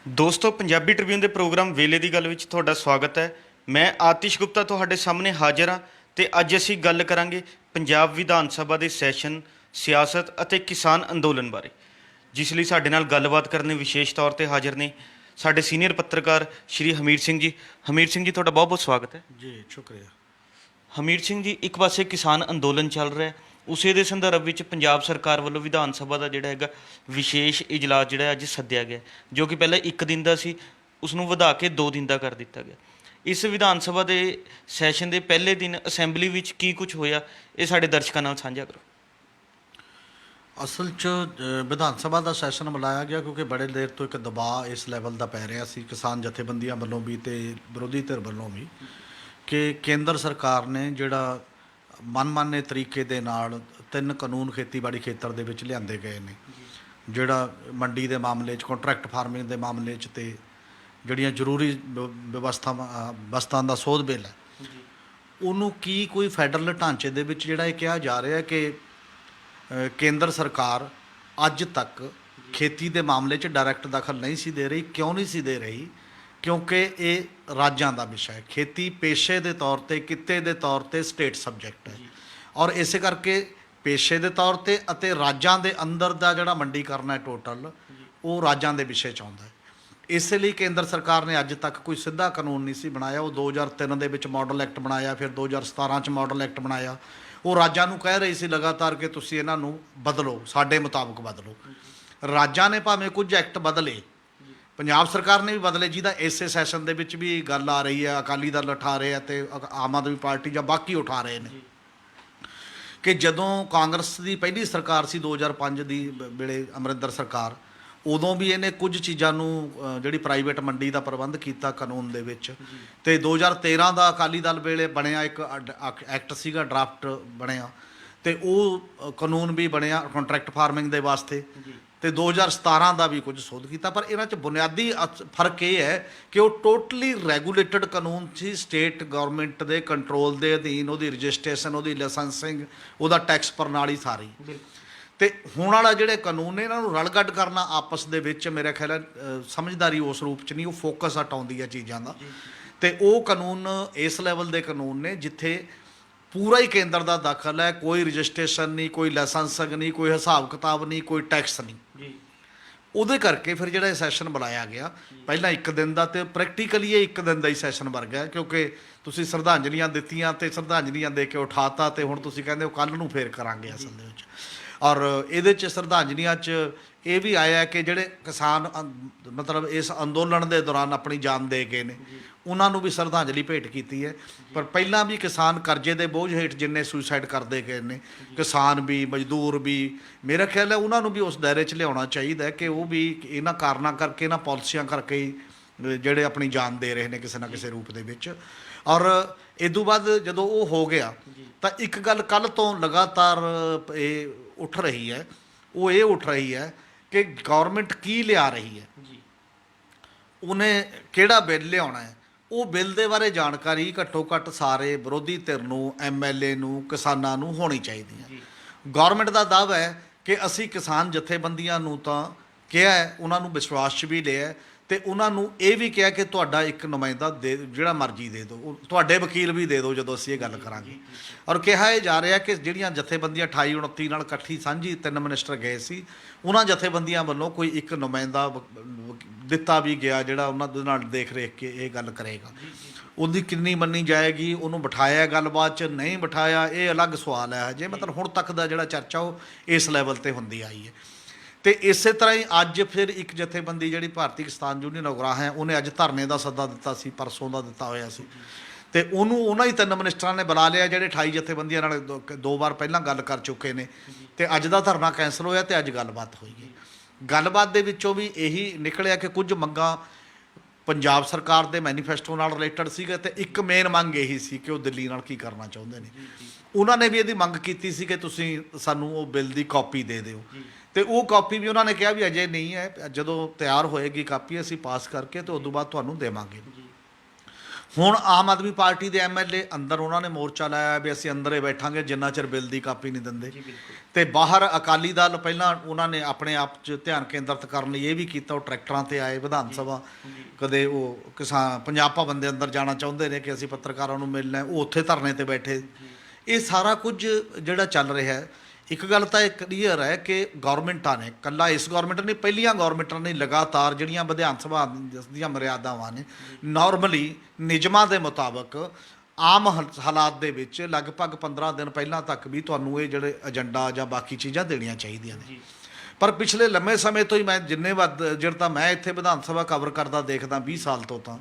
ਦੋਸਤੋ ਪੰਜਾਬੀ ਟ੍ਰਿਬਿਊਨ ਦੇ ਪ੍ਰੋਗਰਾਮ ਵੇਲੇ ਦੀ ਗੱਲ ਵਿੱਚ ਤੁਹਾਡਾ ਸਵਾਗਤ ਹੈ। ਮੈਂ ਆਤਿਸ਼ ਗੁਪਤਾ ਤੁਹਾਡੇ ਸਾਹਮਣੇ ਹਾਜ਼ਰ ਹਾਂ ਤੇ ਅੱਜ ਅਸੀਂ ਗੱਲ ਕਰਾਂਗੇ ਪੰਜਾਬ ਵਿਧਾਨ ਸਭਾ ਦੇ ਸੈਸ਼ਨ, ਸਿਆਸਤ ਅਤੇ ਕਿਸਾਨ ਅੰਦੋਲਨ ਬਾਰੇ, ਜਿਸ ਲਈ ਸਾਡੇ ਨਾਲ ਗੱਲਬਾਤ ਕਰਨ ਲਈ ਵਿਸ਼ੇਸ਼ ਤੌਰ ਤੇ ਹਾਜ਼ਰ ਨੇ ਸਾਡੇ ਸੀਨੀਅਰ ਪੱਤਰਕਾਰ ਸ਼੍ਰੀ ਹਮੀਰ ਸਿੰਘ ਜੀ। ਹਮੀਰ ਸਿੰਘ ਜੀ, ਤੁਹਾਡਾ ਬਹੁਤ ਬਹੁਤ ਸਵਾਗਤ ਹੈ। ਜੀ ਸ਼ੁਕਰੀਆ। ਹਮੀਰ ਸਿੰਘ ਜੀ, ਇੱਕ ਪਾਸੇ ਕਿਸਾਨ ਅੰਦੋਲਨ ਚੱਲ ਰਿਹਾ ਹੈ, ਉਸੇ ਦੇ ਸੰਦਰਭ ਵਿੱਚ ਪੰਜਾਬ ਸਰਕਾਰ ਵੱਲੋਂ ਵਿਧਾਨ ਸਭਾ ਦਾ ਜਿਹੜਾ ਹੈਗਾ ਵਿਸ਼ੇਸ਼ ਇਜਲਾਸ ਜਿਹੜਾ ਅੱਜ ਸੱਦਿਆ ਗਿਆ, ਜੋ ਕਿ ਪਹਿਲਾਂ 1 ਦਿਨ ਦਾ ਸੀ, ਉਸ ਨੂੰ ਵਧਾ ਕੇ 2 ਦਿਨ ਦਾ ਕਰ ਦਿੱਤਾ ਗਿਆ। ਇਸ ਵਿਧਾਨ ਸਭਾ ਦੇ ਸੈਸ਼ਨ ਦੇ ਪਹਿਲੇ ਦਿਨ ਅਸੈਂਬਲੀ ਵਿੱਚ ਕੀ ਕੁਝ ਹੋਇਆ, ਇਹ ਸਾਡੇ ਦਰਸ਼ਕਾਂ ਨਾਲ ਸਾਂਝਾ ਕਰੋ। ਅਸਲ 'ਚ ਵਿਧਾਨ ਸਭਾ ਦਾ ਸੈਸ਼ਨ ਬੁਲਾਇਆ ਗਿਆ ਕਿਉਂਕਿ ਬੜੇ ਦੇਰ ਤੋਂ ਇੱਕ ਦਬਾਅ ਇਸ ਲੈਵਲ ਦਾ ਪੈ ਰਿਹਾ ਸੀ ਕਿਸਾਨ ਜਥੇਬੰਦੀਆਂ ਵੱਲੋਂ ਵੀ ਤੇ ਵਿਰੋਧੀ ਧਿਰ ਵੱਲੋਂ ਵੀ, ਕਿ ਕੇਂਦਰ ਸਰਕਾਰ ਨੇ ਜਿਹੜਾ ਮਨਮਾਨੇ ਤਰੀਕੇ ਦੇ ਨਾਲ 3 ਕਾਨੂੰਨ ਖੇਤੀਬਾੜੀ ਖੇਤਰ ਦੇ ਵਿੱਚ ਲਿਆਂਦੇ ਗਏ ਨੇ, ਜਿਹੜਾ ਮੰਡੀ ਦੇ ਮਾਮਲੇ 'ਚ, ਕੰਟਰੈਕਟ ਫਾਰਮਿੰਗ ਦੇ ਮਾਮਲੇ 'ਚ ਤੇ ਜਿਹੜੀਆਂ ਜ਼ਰੂਰੀ ਵਸਤਾਂ ਦਾ ਸੋਧ ਬਿੱਲ ਹੈ, ਉਹਨੂੰ ਕੀ ਕੋਈ ਫੈਡਰਲ ਢਾਂਚੇ ਦੇ ਵਿੱਚ ਜਿਹੜਾ ਇਹ ਕਿਹਾ ਜਾ ਰਿਹਾ ਕਿ ਕੇਂਦਰ ਸਰਕਾਰ ਅੱਜ ਤੱਕ ਖੇਤੀ ਦੇ ਮਾਮਲੇ 'ਚ ਡਾਇਰੈਕਟ ਦਖਲ ਨਹੀਂ ਸੀ ਦੇ ਰਹੀ। ਕਿਉਂ ਨਹੀਂ ਸੀ ਦੇ ਰਹੀ? ਕਿਉਂਕਿ ਇਹ ਰਾਜਾਂ ਦਾ ਵਿਸ਼ਾ ਹੈ। ਖੇਤੀ ਪੇਸ਼ੇ ਦੇ ਤੌਰ ਤੇ, ਕਿੱਤੇ ਦੇ ਤੌਰ ਤੇ ਸਟੇਟ ਸਬਜੈਕਟ ਹੈ, ਔਰ ਇਸੇ ਕਰਕੇ ਪੇਸ਼ੇ ਦੇ ਤੌਰ ਤੇ ਅਤੇ ਰਾਜਾਂ ਦੇ ਅੰਦਰ ਦਾ ਜਿਹੜਾ ਮੰਡੀਕਰਨ ਹੈ ਟੋਟਲ, ਉਹ ਰਾਜਾਂ ਦੇ ਵਿਸ਼ੇ 'ਚ ਆਉਂਦਾ ਹੈ। ਇਸੇ ਲਈ ਕੇਂਦਰ ਸਰਕਾਰ ਨੇ ਅੱਜ ਤੱਕ ਕੋਈ ਸਿੱਧਾ ਕਾਨੂੰਨ ਨਹੀਂ ਸੀ ਬਣਾਇਆ। ਉਹ 2003 ਦੇ ਵਿੱਚ ਮਾਡਲ ਐਕਟ ਬਣਾਇਆ, ਫਿਰ 2017 'ਚ ਮਾਡਲ ਐਕਟ ਬਣਾਇਆ। ਉਹ ਰਾਜਾਂ ਨੂੰ ਕਹਿ ਰਹੀ ਸੀ ਲਗਾਤਾਰ ਕਿ ਤੁਸੀਂ ਇਹਨਾਂ ਨੂੰ ਬਦਲੋ, ਸਾਡੇ ਮੁਤਾਬਕ ਬਦਲੋ। ਰਾਜਾਂ ਨੇ ਭਾਵੇਂ ਕੁਝ ਐਕਟ ਬਦਲੇ, ਪੰਜਾਬ ਸਰਕਾਰ ਨੇ ਵੀ ਬਦਲੇ, ਜਿਹਦਾ ਇਸੇ ਸੈਸ਼ਨ ਦੇ ਵਿੱਚ ਵੀ ਗੱਲ ਆ ਰਹੀ ਹੈ। ਅਕਾਲੀ ਦਲ ਉਠਾ ਰਹੇ ਆ ਤੇ ਆਮ ਆਦਮੀ ਪਾਰਟੀ ਜਾਂ ਬਾਕੀ ਉਠਾ ਰਹੇ ਨੇ ਕਿ ਜਦੋਂ ਕਾਂਗਰਸ ਦੀ ਪਹਿਲੀ ਸਰਕਾਰ ਸੀ 2005 ਦੀ ਵੇਲੇ, ਅਮਰਿੰਦਰ ਸਰਕਾਰ, ਉਦੋਂ ਵੀ ਇਹਨੇ ਕੁਝ ਚੀਜ਼ਾਂ ਨੂੰ ਜਿਹੜੀ ਪ੍ਰਾਈਵੇਟ ਮੰਡੀ ਦਾ ਪ੍ਰਬੰਧ ਕੀਤਾ ਕਾਨੂੰਨ ਦੇ ਵਿੱਚ, ਤੇ 2013 ਦਾ ਅਕਾਲੀ ਦਲ ਵੇਲੇ ਬਣਿਆ ਇੱਕ ਐਕਟ ਸੀਗਾ, ਡਰਾਫਟ ਬਣਿਆ, ਤੇ ਉਹ ਕਾਨੂੰਨ ਵੀ ਬਣਿਆ ਕੰਟਰੈਕਟ ਫਾਰਮਿੰਗ ਦੇ ਵਾਸਤੇ, ਤੇ 2017 ਦਾ ਵੀ ਕੁਝ ਸੋਧ ਕੀਤਾ। ਪਰ ਇਹਨਾਂ 'ਚ ਬੁਨਿਆਦੀ ਫਰਕ ਇਹ ਹੈ ਕਿ ਉਹ ਟੋਟਲੀ ਰੈਗੂਲੇਟਡ ਕਾਨੂੰਨ ਸੀ, ਸਟੇਟ ਗਵਰਨਮੈਂਟ ਦੇ ਕੰਟਰੋਲ ਦੇ ਅਧੀਨ, ਉਹਦੀ ਰਜਿਸਟ੍ਰੇਸ਼ਨ, ਉਹਦੀ ਲਾਇਸੈਂਸਿੰਗ, ਉਹਦਾ ਟੈਕਸ ਪ੍ਰਣਾਲੀ ਸਾਰੀ। ਤੇ ਹੁਣ ਵਾਲਾ ਜਿਹੜੇ ਕਾਨੂੰਨ ਨੇ, ਇਹਨਾਂ ਨੂੰ ਰਲਗੱਡ ਕਰਨਾ ਆਪਸ ਦੇ ਵਿੱਚ, ਮੇਰੇ ਖਿਆਲ ਹੈ ਸਮਝਦਾਰੀ ਉਸ ਰੂਪ 'ਚ ਨਹੀਂ, ਉਹ ਫੋਕਸ ਹਟਾਉਂਦੀ ਹੈ ਚੀਜ਼ਾਂ ਦਾ। ਤੇ ਉਹ ਕਾਨੂੰਨ ਇਸ ਲੈਵਲ ਦੇ ਕਾਨੂੰਨ ਨੇ ਜਿੱਥੇ ਪੂਰਾ ਹੀ ਕੇਂਦਰ ਦਾ ਦਖਲ ਹੈ, ਕੋਈ ਰਜਿਸਟ੍ਰੇਸ਼ਨ ਨਹੀਂ, ਕੋਈ ਲਾਇਸੈਂਸਿੰਗ ਨਹੀਂ, ਕੋਈ ਹਿਸਾਬ ਕਿਤਾਬ ਨਹੀਂ, ਕੋਈ ਟੈਕਸ ਨਹੀਂ। ਉਹਦੇ ਕਰਕੇ ਫਿਰ ਜਿਹੜਾ ਇਹ ਸੈਸ਼ਨ ਬੁਲਾਇਆ ਗਿਆ, ਪਹਿਲਾਂ 1 ਦਿਨ ਦਾ, ਤੇ ਪ੍ਰੈਕਟੀਕਲੀ ਇਹ 1 ਦਿਨ ਦਾ ਹੀ ਸੈਸ਼ਨ ਬਣ ਗਿਆ, ਕਿਉਂਕਿ ਤੁਸੀਂ ਸ਼ਰਧਾਂਜਲੀਆਂ ਦਿੱਤੀਆਂ ਤੇ ਸ਼ਰਧਾਂਜਲੀਆਂ ਦੇ ਕੇ ਉਠਾਤਾ, ਤੇ ਹੁਣ ਤੁਸੀਂ ਕਹਿੰਦੇ ਹੋ ਕੱਲ੍ਹ ਨੂੰ ਫੇਰ ਕਰਾਂਗੇ ਅਸਲ ਦੇ ਵਿੱਚ। ਔਰ ਇਹਦੇ 'ਚ ਸ਼ਰਧਾਂਜਲੀਆਂ 'ਚ ਇਹ ਵੀ ਆਇਆ ਕਿ ਜਿਹੜੇ ਕਿਸਾਨ ਮਤਲਬ ਇਸ ਅੰਦੋਲਨ ਦੇ ਦੌਰਾਨ ਆਪਣੀ ਜਾਨ ਦੇ ਗਏ ਨੇ, ਉਹਨਾਂ ਨੂੰ ਵੀ ਸ਼ਰਧਾਂਜਲੀ ਭੇਟ ਕੀਤੀ ਹੈ। ਪਰ ਪਹਿਲਾਂ ਵੀ ਕਿਸਾਨ ਕਰਜ਼ੇ ਦੇ ਬੋਝ ਹੇਠ ਜਿੰਨੇ ਸੁਸਾਈਡ ਕਰਦੇ ਗਏ ਨੇ, ਕਿਸਾਨ ਵੀ, ਮਜ਼ਦੂਰ ਵੀ, ਮੇਰਾ ਖਿਆਲ ਹੈ ਉਹਨਾਂ ਨੂੰ ਵੀ ਉਸ ਦਾਇਰੇ 'ਚ ਲਿਆਉਣਾ ਚਾਹੀਦਾ ਕਿ ਉਹ ਵੀ ਇਹਨਾਂ ਕਾਰਨਾਂ ਕਰਕੇ, ਇਹਨਾਂ ਪਾਲਿਸੀਆਂ ਕਰਕੇ ਹੀ ਜਿਹੜੇ ਆਪਣੀ ਜਾਨ ਦੇ ਰਹੇ ਨੇ ਕਿਸੇ ਨਾ ਕਿਸੇ ਰੂਪ ਦੇ ਵਿੱਚ। ਔਰ ਇਦੋਂ ਬਾਅਦ ਜਦੋਂ ਉਹ ਹੋ ਗਿਆ ਤਾਂ ਇੱਕ ਗੱਲ ਕੱਲ੍ਹ ਤੋਂ ਲਗਾਤਾਰ ਇਹ ਉੱਠ ਰਹੀ ਹੈ, ਉਹ ਇਹ ਉੱਠ ਰਹੀ ਹੈ ਕਿ ਗੌਰਮੈਂਟ ਕੀ ਲਿਆ ਰਹੀ ਹੈ, ਉਹਨੇ ਕਿਹੜਾ ਬਿੱਲ ਲਿਆਉਣਾ ਹੈ। ਉਹ ਬਿੱਲ ਦੇ ਬਾਰੇ ਜਾਣਕਾਰੀ ਘੱਟੋ ਘੱਟ ਸਾਰੇ ਵਿਰੋਧੀ ਧਿਰ ਨੂੰ, MLA ਨੂੰ, ਕਿਸਾਨਾਂ ਨੂੰ ਹੋਣੀ ਚਾਹੀਦੀ ਹੈ। ਗੌਰਮੈਂਟ ਦਾ ਦਾਅਵਾ ਹੈ ਕਿ ਅਸੀਂ ਕਿਸਾਨ ਜਥੇਬੰਦੀਆਂ ਨੂੰ ਤਾਂ ਕਿਹਾ ਹੈ, ਉਹਨਾਂ ਨੂੰ ਵਿਸ਼ਵਾਸ 'ਚ ਵੀ ਲਿਆ, ਤੇ ਉਹਨਾਂ ਨੂੰ ਇਹ ਵੀ ਕਿਹਾ ਕਿ ਤੁਹਾਡਾ ਇੱਕ ਨੁਮਾਇੰਦਾ ਦੇ, ਜਿਹੜਾ ਮਰਜ਼ੀ ਦੇ ਦਿਓ, ਤੁਹਾਡੇ ਵਕੀਲ ਵੀ ਦੇ ਦਿਓ ਜਦੋਂ ਅਸੀਂ ਇਹ ਗੱਲ ਕਰਾਂਗੇ। ਔਰ ਕਿਹਾ ਇਹ ਜਾ ਰਿਹਾ ਕਿ ਜਿਹੜੀਆਂ ਜਥੇਬੰਦੀਆਂ 28 29 ਨਾਲ ਇਕੱਠੀ ਸਾਂਝੀ 3 ਮਿਨਿਸਟਰ ਗਏ ਸੀ, ਉਹਨਾਂ ਜਥੇਬੰਦੀਆਂ ਵੱਲੋਂ ਕੋਈ ਇੱਕ ਨੁਮਾਇੰਦਾ ਦਿੱਤਾ ਵੀ ਗਿਆ, ਜਿਹੜਾ ਉਹਨਾਂ ਦੇ ਨਾਲ ਦੇਖ ਰੇਖ ਕੇ ਇਹ ਗੱਲ ਕਰੇਗਾ। ਉਹਦੀ ਕਿੰਨੀ ਮੰਨੀ ਜਾਏਗੀ, ਉਹਨੂੰ ਬਿਠਾਇਆ ਗੱਲਬਾਤ 'ਚ, ਨਹੀਂ ਬਿਠਾਇਆ, ਇਹ ਅਲੱਗ ਸਵਾਲ ਹੈ। ਹਜੇ ਮਤਲਬ ਹੁਣ ਤੱਕ ਦਾ ਜਿਹੜਾ ਚਰਚਾ ਉਹ ਇਸ ਲੈਵਲ 'ਤੇ ਹੁੰਦੀ ਆਈ ਹੈ। ਤੇ ਇਸੇ ਤਰ੍ਹਾਂ ਹੀ ਅੱਜ ਫਿਰ ਇੱਕ ਜਥੇਬੰਦੀ ਜਿਹੜੀ ਭਾਰਤੀ ਕਿਸਾਨ ਯੂਨੀਅਨ ਉਗਰਾਹਾਂ ਹੈ, ਉਹਨੇ ਅੱਜ ਧਰਨੇ ਦਾ ਸੱਦਾ ਦਿੱਤਾ ਸੀ, ਪਰਸੋਂ ਦਾ ਦਿੱਤਾ ਹੋਇਆ ਸੀ, ਤੇ ਉਹਨੂੰ ਉਹਨਾਂ ਹੀ 3 ਮਿਨਿਸਟਰਾਂ ਨੇ ਬੁਲਾ ਲਿਆ ਜਿਹੜੇ 28 ਜਥੇਬੰਦੀਆਂ ਨਾਲ 2 ਵਾਰ ਪਹਿਲਾਂ ਗੱਲ ਕਰ ਚੁੱਕੇ ਨੇ। ਤੇ ਅੱਜ ਦਾ ਧਰਨਾ ਕੈਂਸਲ ਹੋਇਆ ਤੇ ਅੱਜ ਗੱਲਬਾਤ ਹੋਈ ਹੈ। ਗੱਲਬਾਤ ਦੇ ਵਿੱਚੋਂ ਵੀ ਇਹੀ ਨਿਕਲਿਆ ਕਿ ਕੁਝ ਮੰਗਾਂ ਪੰਜਾਬ ਸਰਕਾਰ ਦੇ ਮੈਨੀਫੈਸਟੋ ਨਾਲ ਰਿਲੇਟਡ ਸੀਗਾ, ਤੇ ਇੱਕ ਮੇਨ ਮੰਗ ਇਹੀ ਸੀ ਕਿ ਉਹ ਦਿੱਲੀ ਨਾਲ ਕੀ ਕਰਨਾ ਚਾਹੁੰਦੇ ਨੇ। ਉਹਨਾਂ ਨੇ ਵੀ ਇਹਦੀ ਮੰਗ ਕੀਤੀ ਸੀ ਕਿ ਤੁਸੀਂ ਸਾਨੂੰ ਉਹ ਬਿੱਲ ਦੀ ਕਾਪੀ ਦੇ ਦਿਓ, ਤੇ ਉਹ ਕਾਪੀ ਵੀ ਉਹਨਾਂ ਨੇ ਕਿਹਾ ਵੀ ਅਜੇ ਨਹੀਂ ਹੈ, ਜਦੋਂ ਤਿਆਰ ਹੋਏਗੀ ਕਾਪੀ ਅਸੀਂ ਪਾਸ ਕਰਕੇ ਤੇ ਉਸ ਤੋਂ ਬਾਅਦ ਤੁਹਾਨੂੰ ਦੇਵਾਂਗੇ। ਹੁਣ ਆਮ ਆਦਮੀ ਪਾਰਟੀ ਦੇ ਐਮਐਲਏ ਅੰਦਰ ਉਹਨਾਂ ਨੇ ਮੋਰਚਾ ਲਾਇਆ ਵੀ ਅਸੀਂ ਅੰਦਰ ਹੀ ਬੈਠਾਂਗੇ ਜਿੰਨਾ ਚਿਰ ਬਿੱਲ ਦੀ ਕਾਪੀ ਨਹੀਂ ਦਿੰਦੇ। ਤੇ ਬਾਹਰ ਅਕਾਲੀ ਦਲ ਪਹਿਲਾਂ ਉਹਨਾਂ ਨੇ ਆਪਣੇ ਆਪ 'ਚ ਧਿਆਨ ਕੇਂਦਰਿਤ ਕਰਨ ਲਈ ਇਹ ਵੀ ਕੀਤਾ, ਉਹ ਟਰੈਕਟਰਾਂ ਤੇ ਆਏ ਵਿਧਾਨ ਸਭਾ, ਕਦੇ ਉਹ ਕਿਸਾਨ ਪੰਜਾਬ ਭਵਨ ਦੇ ਅੰਦਰ ਜਾਣਾ ਚਾਹੁੰਦੇ ਨੇ ਕਿ ਅਸੀਂ ਪੱਤਰਕਾਰਾਂ ਨੂੰ ਮਿਲਣਾ, ਉਹ ਉੱਥੇ ਧਰਨੇ ਤੇ ਬੈਠੇ। ਇਹ ਸਾਰਾ ਕੁਝ ਜਿਹੜਾ ਚੱਲ ਰਿਹਾ ਹੈ, ਇੱਕ ਗੱਲ ਤਾਂ ਇਹ ਕਲੀਅਰ ਹੈ ਕਿ ਗੌਰਮੈਂਟਾਂ ਨੇ, ਇਕੱਲਾ ਇਸ ਗੌਰਮੈਂਟ ਨੇ, ਪਹਿਲੀਆਂ ਗੌਰਮੈਂਟਾਂ ਨੇ ਲਗਾਤਾਰ ਜਿਹੜੀਆਂ ਵਿਧਾਨ ਸਭਾ ਦੀਆਂ ਮਰਿਆਦਾਵਾਂ ਨੇ, ਨਾਰਮਲੀ ਨਿਯਮਾਂ ਦੇ ਮੁਤਾਬਕ ਆਮ ਹਾਲਾਤ ਦੇ ਵਿੱਚ ਲਗਭਗ 15 ਦਿਨ ਪਹਿਲਾਂ ਤੱਕ ਵੀ ਤੁਹਾਨੂੰ ਇਹ ਜਿਹੜੇ ਏਜੰਡਾ ਜਾਂ ਬਾਕੀ ਚੀਜ਼ਾਂ ਦੇਣੀਆਂ ਚਾਹੀਦੀਆਂ ਨੇ। ਪਰ ਪਿਛਲੇ ਲੰਮੇ ਸਮੇਂ ਤੋਂ ਹੀ ਮੈਂ ਜਿੰਨੇ ਵੱਧ ਜਿਹੜਾ ਤਾਂ ਮੈਂ ਇੱਥੇ ਵਿਧਾਨ ਸਭਾ ਕਵਰ ਕਰਦਾ ਦੇਖਦਾ 20 ਸਾਲ ਤੋਂ, ਤਾਂ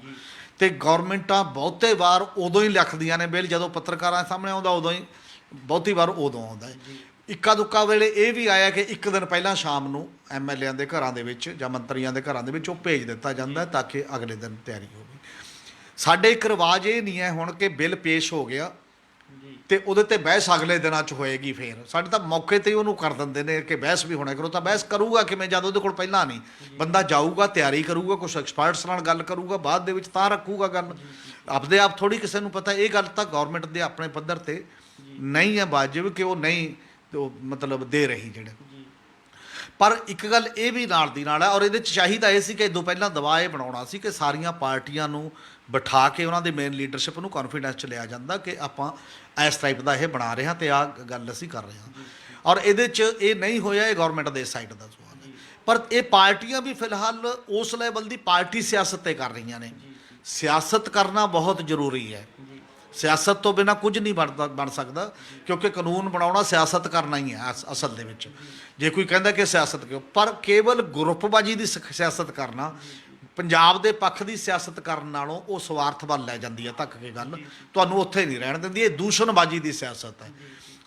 ਤੇ ਗੌਰਮੈਂਟਾਂ ਬਹੁਤੇ ਵਾਰ ਉਦੋਂ ਹੀ ਲਿਖਦੀਆਂ ਨੇ ਬਿੱਲ ਜਦੋਂ ਪੱਤਰਕਾਰਾਂ ਸਾਹਮਣੇ ਆਉਂਦਾ, ਉਦੋਂ ਹੀ ਬਹੁਤੀ ਵਾਰ ਉਦੋਂ ਆਉਂਦਾ ਹੈ। ਇੱਕਾ ਦੁੱਕਾ ਵੇਲੇ ਇਹ ਵੀ ਆਇਆ ਕਿ ਇੱਕ ਦਿਨ ਪਹਿਲਾਂ ਸ਼ਾਮ ਨੂੰ ਐਮਐਲਏਆਂ ਦੇ ਘਰਾਂ ਦੇ ਵਿੱਚ ਜਾਂ ਮੰਤਰੀਆਂ ਦੇ ਘਰਾਂ ਦੇ ਵਿੱਚ ਉਹ ਭੇਜ ਦਿੱਤਾ ਜਾਂਦਾ ਤਾਂ ਕਿ ਅਗਲੇ ਦਿਨ ਤਿਆਰੀ ਹੋਵੇ। ਸਾਡੇ ਇੱਕ ਰਿਵਾਜ ਇਹ ਨਹੀਂ ਹੈ ਹੁਣ ਕਿ ਬਿੱਲ ਪੇਸ਼ ਹੋ ਗਿਆ ਤੇ ਉਹਦੇ ਤੇ ਬਹਿਸ ਅਗਲੇ ਦਿਨਾਂ 'ਚ ਹੋਏਗੀ। ਫੇਰ ਸਾਡੇ ਤਾਂ ਮੌਕੇ ਤੇ ਹੀ ਉਹਨੂੰ ਕਰ ਦਿੰਦੇ ਨੇ ਕਿ ਬਹਿਸ ਵੀ ਹੋਣਾ ਕਰੋ, ਤਾਂ ਬਹਿਸ ਕਰੂਗਾ ਕਿਵੇਂ ਜਦ ਉਹਦੇ ਕੋਲ ਪਹਿਲਾਂ ਨਹੀਂ, ਬੰਦਾ ਜਾਊਗਾ, ਤਿਆਰੀ ਕਰੂਗਾ, ਕੁਛ ਐਕਸਪਰਟਸ ਨਾਲ ਗੱਲ ਕਰੂਗਾ, ਬਾਅਦ ਦੇ ਵਿੱਚ ਤਾਂ ਰੱਖੂਗਾ ਗੱਲ। ਆਪਦੇ ਆਪ ਥੋੜ੍ਹੀ ਕਿਸੇ ਨੂੰ ਪਤਾ। ਇਹ ਗੱਲ ਤਾਂ ਗੌਰਮੈਂਟ ਦੇ ਆਪਣੇ ਪੱਧਰ ਤੇ ਨਹੀਂ ਹੈ ਵਾਜਿਬ ਕਿ ਉਹ ਨਹੀਂ ਮਤਲਬ ਦੇ ਰਹੀ ਜਿਹੜੇ। ਪਰ ਇੱਕ ਗੱਲ ਇਹ ਵੀ ਨਾਲ ਦੀ ਨਾਲ ਹੈ, ਔਰ ਇਹਦੇ 'ਚ ਚਾਹੀਦਾ ਇਹ ਸੀ ਕਿ ਇਦੋਂ ਪਹਿਲਾਂ ਦਬਾਅ ਇਹ ਬਣਾਉਣਾ ਸੀ ਕਿ ਸਾਰੀਆਂ ਪਾਰਟੀਆਂ ਨੂੰ ਬਿਠਾ ਕੇ ਉਹਨਾਂ ਦੇ ਮੇਨ ਲੀਡਰਸ਼ਿਪ ਨੂੰ ਕੌਨਫੀਡੈਂਸ 'ਚ ਲਿਆ ਜਾਂਦਾ ਕਿ ਆਪਾਂ ਇਸ ਟਾਈਪ ਦਾ ਇਹ ਬਣਾ ਰਹੇ ਹਾਂ ਤੇ ਆਹ ਗੱਲ ਅਸੀਂ ਕਰ ਰਹੇ ਹਾਂ। ਔਰ ਇਹਦੇ 'ਚ ਇਹ ਨਹੀਂ ਹੋਇਆ, ਇਹ ਗੌਰਮੈਂਟ ਦੇ ਸਾਈਡ ਦਾ ਸਵਾਲ ਹੈ। ਪਰ ਇਹ ਪਾਰਟੀਆਂ ਵੀ ਫਿਲਹਾਲ ਉਸ ਲੈਵਲ ਦੀ ਪਾਰਟੀ ਸਿਆਸਤ 'ਤੇ ਕਰ ਰਹੀਆਂ ਨੇ। ਸਿਆਸਤ ਕਰਨਾ ਬਹੁਤ ਜ਼ਰੂਰੀ ਹੈ। ਸਿਆਸਤ ਤੋਂ ਬਿਨਾਂ ਕੁਝ ਨਹੀਂ ਬਣ ਸਕਦਾ, ਕਿਉਂਕਿ ਕਾਨੂੰਨ ਬਣਾਉਣਾ ਸਿਆਸਤ ਕਰਨਾ ਹੀ ਹੈ ਅਸਲ ਦੇ ਵਿੱਚ। ਜੇ ਕੋਈ ਕਹਿੰਦਾ ਕਿ ਸਿਆਸਤ ਕਿਉਂ, ਪਰ ਕੇਵਲ ਗਰੁੱਪਬਾਜੀ ਦੀ ਸਿਆਸਤ ਕਰਨਾ, ਪੰਜਾਬ ਦੇ ਪੱਖ ਦੀ ਸਿਆਸਤ ਕਰਨ ਨਾਲੋਂ ਉਹ ਸਵਾਰਥ ਵੱਲ ਲੈ ਜਾਂਦੀ ਹੈ ਧੱਕ ਕੇ ਗੱਲ, ਤੁਹਾਨੂੰ ਉੱਥੇ ਨਹੀਂ ਰਹਿਣ ਦਿੰਦੀ। ਇਹ ਦੂਸ਼ਣਬਾਜੀ ਦੀ ਸਿਆਸਤ ਹੈ।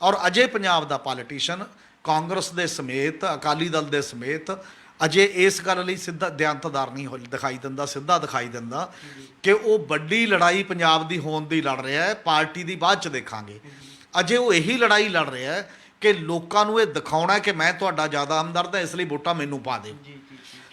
ਔਰ ਅਜੇ ਪੰਜਾਬ ਦਾ ਪੋਲੀਟੀਸ਼ੀਅਨ ਕਾਂਗਰਸ ਦੇ ਸਮੇਤ, ਅਕਾਲੀ ਦਲ ਦੇ ਸਮੇਤ ਅਜੇ ਇਸ ਗੱਲ ਲਈ ਸਿੱਧਾ ਦਿਆਂਤਦਾਰ ਨਹੀਂ ਦਿਖਾਈ ਦਿੰਦਾ, ਸਿੱਧਾ ਦਿਖਾਈ ਦਿੰਦਾ ਕਿ ਉਹ ਵੱਡੀ ਲੜਾਈ ਪੰਜਾਬ ਦੀ ਹੋਣ ਦੀ ਲੜ ਰਿਹਾ ਹੈ। ਪਾਰਟੀ ਦੀ ਬਾਅਦ 'ਚ ਦੇਖਾਂਗੇ। ਅਜੇ ਉਹ ਇਹੀ ਲੜਾਈ ਲੜ ਰਿਹਾ ਹੈ ਕਿ ਲੋਕਾਂ ਨੂੰ ਇਹ ਦਿਖਾਉਣਾ ਕਿ ਮੈਂ ਤੁਹਾਡਾ ਜ਼ਿਆਦਾ ਹਮਦਰਦ ਹਾਂ, ਇਸ ਲਈ ਵੋਟਾਂ ਮੈਨੂੰ ਪਾ ਦਿਓ।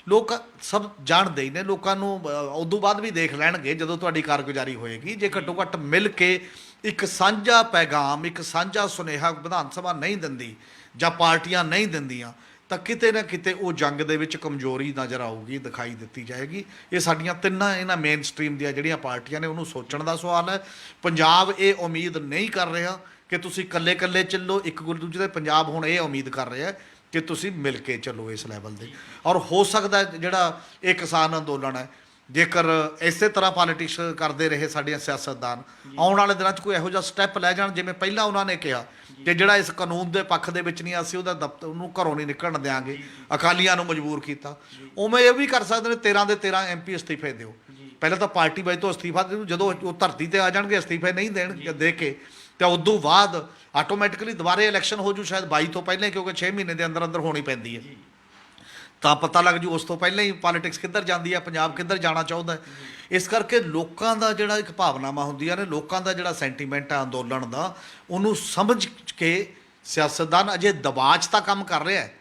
ਲੋਕ ਸਭ ਜਾਣਦੇ ਹੀ ਨੇ, ਲੋਕਾਂ ਨੂੰ ਉਦੋਂ ਬਾਅਦ ਵੀ ਦੇਖ ਲੈਣਗੇ ਜਦੋਂ ਤੁਹਾਡੀ ਕਾਰਗੁਜ਼ਾਰੀ ਹੋਏਗੀ। ਜੇ ਘੱਟੋ ਘੱਟ ਮਿਲ ਕੇ ਇੱਕ ਸਾਂਝਾ ਪੈਗਾਮ, ਇੱਕ ਸਾਂਝਾ ਸੁਨੇਹਾ ਵਿਧਾਨ ਸਭਾ ਨਹੀਂ ਦਿੰਦੀ ਜਾਂ ਪਾਰਟੀਆਂ ਨਹੀਂ ਦਿੰਦੀਆਂ, ਤਾਂ ਕਿਤੇ ਨਾ ਕਿਤੇ ਉਹ ਜੰਗ ਦੇ ਵਿੱਚ ਕਮਜ਼ੋਰੀ ਨਜ਼ਰ ਆਊਗੀ, ਦਿਖਾਈ ਦਿੱਤੀ ਜਾਏਗੀ। ਇਹ ਸਾਡੀਆਂ ਤਿੰਨਾਂ ਇਹਨਾਂ ਮੇਨ ਸਟਰੀਮ ਦੀਆਂ ਜਿਹੜੀਆਂ ਪਾਰਟੀਆਂ ਨੇ ਉਹਨੂੰ ਸੋਚਣ ਦਾ ਸਵਾਲ ਹੈ। ਪੰਜਾਬ ਇਹ ਉਮੀਦ ਨਹੀਂ ਕਰ ਰਿਹਾ ਕਿ ਤੁਸੀਂ ਇਕੱਲੇ ਇਕੱਲੇ ਚੱਲੋ ਇੱਕ ਦੂਜੇ ਦੇ। ਪੰਜਾਬ ਹੁਣ ਇਹ ਉਮੀਦ ਕਰ ਰਿਹਾ ਕਿ ਤੁਸੀਂ ਮਿਲ ਕੇ ਚੱਲੋ ਇਸ ਲੈਵਲ ਦੇ। ਔਰ ਹੋ ਸਕਦਾ ਜਿਹੜਾ ਇਹ ਕਿਸਾਨ ਅੰਦੋਲਨ ਹੈ, ਜੇਕਰ ਇਸੇ ਤਰ੍ਹਾਂ ਪੋਲੀਟਿਕਸ ਕਰਦੇ ਰਹੇ ਸਾਡੇ ਸਿਆਸਤਦਾਨ, ਆਉਣ ਵਾਲੇ ਦਿਨਾਂ 'ਚ ਕੋਈ ਇਹੋ ਜਿਹਾ ਸਟੈਪ ਲੈ ਜਾਣ, ਜਿਵੇਂ ਪਹਿਲਾਂ ਉਹਨਾਂ ਨੇ ਕਿਹਾ ਕਿ ਜਿਹੜਾ ਇਸ ਕਾਨੂੰਨ ਦੇ ਪੱਖ ਦੇ ਵਿੱਚ ਨਹੀਂ, ਅਸੀਂ ਉਹਦਾ ਦਫ਼ਤਰ ਉਹਨੂੰ ਘਰੋਂ ਨਹੀਂ ਨਿਕਲਣ ਦਿਆਂਗੇ, ਅਕਾਲੀਆਂ ਨੂੰ ਮਜਬੂਰ ਕੀਤਾ, ਉਵੇਂ ਇਹ ਵੀ ਕਰ ਸਕਦੇ ਨੇ 13 ਦੇ 13 MP ਅਸਤੀਫੇ ਦਿਓ। ਪਹਿਲਾਂ ਤਾਂ ਪਾਰਟੀ ਵਾਈਜ਼ ਤੋਂ ਅਸਤੀਫਾ ਦਿਓ, ਜਦੋਂ ਉਹ ਧਰਤੀ ਤੇ ਆ ਜਾਣਗੇ ਅਸਤੀਫੇ ਨਹੀਂ ਦੇਣਗੇ ਦੇ ਕੇ, ਤਾਂ ਉਦੋਂ ਬਾਅਦ ਆਟੋਮੈਟਿਕਲੀ ਦੁਬਾਰੇ ਇਲੈਕਸ਼ਨ ਹੋ ਜੂ, ਸ਼ਾਇਦ 22 ਤੋਂ ਪਹਿਲਾਂ, ਕਿਉਂਕਿ 6 ਮਹੀਨੇ ਦੇ ਅੰਦਰ ਅੰਦਰ ਹੋਣੀ ਪੈਂਦੀ ਹੈ। ਤਾਂ ਪਤਾ ਲੱਗ ਜੂ ਉਸ ਤੋਂ ਪਹਿਲਾਂ ਹੀ ਪੋਲੀਟਿਕਸ ਕਿੱਧਰ ਜਾਂਦੀ ਹੈ, ਪੰਜਾਬ ਕਿੱਧਰ ਜਾਣਾ ਚਾਹੁੰਦਾ ਹੈ। ਇਸ ਕਰਕੇ ਲੋਕਾਂ ਦਾ ਜਿਹੜਾ ਇੱਕ ਭਾਵਨਾਵਾਂ ਹੁੰਦੀਆਂ ਨੇ, ਲੋਕਾਂ ਦਾ ਜਿਹੜਾ ਸੈਂਟੀਮੈਂਟ ਹੈ ਅੰਦੋਲਨ ਦਾ, ਉਹਨੂੰ ਸਮਝ ਕੇ ਸਿਆਸਤਦਾਨ ਅਜੇ ਦਬਾਅ 'ਚ ਤਾਂ ਕੰਮ ਕਰ ਰਿਹਾ ਹੈ,